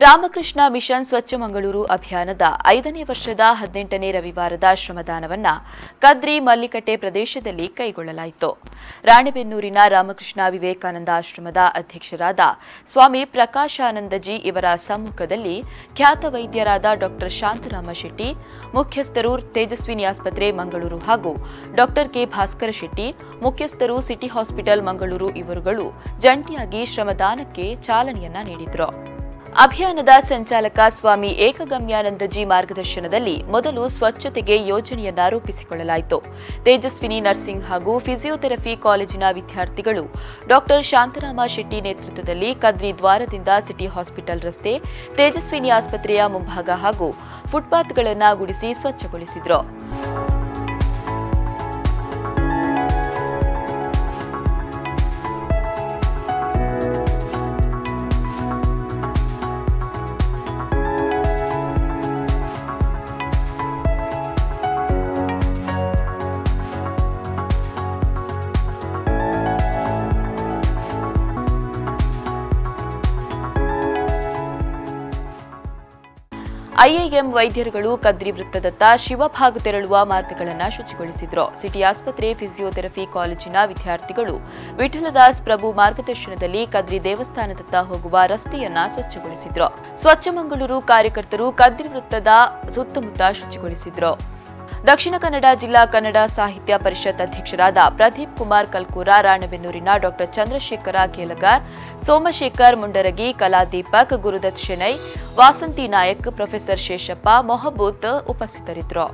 Ramakrishna mission ಸ್ವಚ್ಛ ಮಂಗಳೂರು ಅಭಿಯಾನದ 5ನೇ ವರ್ಷದ 18ನೇ ರವಿವಾರದ ಶ್ರಮದಾನವನ್ನ ಕದ್ರಿ ಮಲ್ಲಿಕಟ್ಟೆ ಪ್ರದೇಶದಲ್ಲಿ ಕೈಗೊಳ್ಳಲಾಯಿತು. ರಾಣೆಬೆನ್ನೂರಿನ ರಾಮಕೃಷ್ಣ ವಿವೇಕಾನಂದ ಆಶ್ರಮದ ಅಧ್ಯಕ್ಷರಾದ ಸ್ವಾಮಿ ಪ್ರಕಾಶಾನಂದಜಿ ಇವರ ಸಮ್ಮುಖದಲ್ಲಿ ಖ್ಯಾತ ವೈದ್ಯರಾದ ಡಾ ಶಾಂತರಾಮ ಶೆಟ್ಟಿ, ಮುಖ್ಯಸ್ಥರು ತೇಜಸ್ವಿನಿ ಆಸ್ಪತ್ರೆ ಮಂಗಳೂರು ಹಾಗೂ ಡಾ ಕೆ ಭಾಸ್ಕರ ಶೆಟ್ಟಿ, ಮುಖ್ಯಸ್ಥರು ಸಿಟಿ ಹಾಸ್ಪಿಟಲ್ ಮಂಗಳೂರು ಇವರುಗಳು ಜಂಟಿಯಾಗಿ ಶ್ರಮದಾನಕ್ಕೆ ಚಾಲನೆಯನ್ನ ನೀಡಿದರು. ಅಭಿಯಾನದ ಸಂಚಾಲಕ ಸ್ವಾಮಿ ಏಕಗಮ್ಯಾನಂದಜಿ ಮಾರ್ಗದರ್ಶನದಲ್ಲಿ ಮೊದಲು ಸ್ವಚ್ಛತೆಗೆ ಯೋಜನೆಯನ್ನ ರೂಪಿಸಿಕೊಳ್ಳಲಾಯಿತು. ತೇಜಸ್ವಿನಿ ನರ್ಸಿಂಗ್ ಹಾಗೂ ಫಿಸಿಯೋಥೆರಪಿ ಕಾಲೇಜಿನ ವಿದ್ಯಾರ್ಥಿಗಳು ಡಾ ಶಾಂತರಾಮ ಶೆಟ್ಟಿ ನೇತೃತ್ವದಲ್ಲಿ ಕದ್ರಿ ದ್ವಾರದಿಂದ ಸಿಟಿ ಹಾಸ್ಪಿಟಲ್ ರಸ್ತೆ, ತೇಜಸ್ವಿನಿ ಆಸ್ಪತ್ರೆಯ ಮುಂಭಾಗ ಹಾಗೂ ಫುಟ್ಪಾತ್ಗಳನ್ನು ಗುಡಿಸಿ ಸ್ವಚ್ಛಗೊಳಿಸಿದರು. ಐಐಎಂ ವೈದ್ಯರುಗಳು ಕದ್ರಿ ವೃತ್ತದತ್ತ ಶಿವಭಾಗ ತೆರಳುವ ಮಾರ್ಗಗಳನ್ನು ಶುಚಿಗೊಳಿಸಿದರು. ಸಿಟಿ ಆಸ್ಪತ್ರೆ ಫಿಸಿಯೋಥೆರಪಿ ಕಾಲೇಜಿನ ವಿದ್ಯಾರ್ಥಿಗಳು ವಿಠಲದಾಸ್ ಪ್ರಭು ಮಾರ್ಗದರ್ಶನದಲ್ಲಿ ಕದ್ರಿ ದೇವಸ್ಥಾನದತ್ತ ಹೋಗುವ ರಸ್ತೆಯನ್ನ ಸ್ವಚ್ಛಗೊಳಿಸಿದರು. ಸ್ವಚ್ಛ ಮಂಗಳೂರು ಕಾರ್ಯಕರ್ತರು ಕದ್ರಿ ವೃತ್ತದ ಸುತ್ತಮುತ್ತ ಶುಚಿಗೊಳಿಸಿದರು. ದಕ್ಷಿಣ ಕನ್ನಡ ಜಿಲ್ಲಾ ಕನ್ನಡ ಸಾಹಿತ್ಯ ಪರಿಷತ್ ಅಧ್ಯಕ್ಷರಾದ ಪ್ರದೀಪ್ ಕುಮಾರ್ ಕಲ್ಕೂರ, ರಾಣೆಬೆನ್ನೂರಿನ ಡಾ ಚಂದ್ರಶೇಖರ ಕೇಲಗಾರ್, ಸೋಮಶೇಖರ್ ಮುಂಡರಗಿ, ಕಲಾದೀಪಕ್, ಗುರುದತ್ ಶೆಣೈ, ವಾಸಂತಿ ನಾಯಕ್, ಪ್ರೊಫೆಸರ್ ಶೇಷಪ್ಪ, ಮೊಹಬೂತ್ ಉಪಸ್ಥಿತರಿದ್ದರು.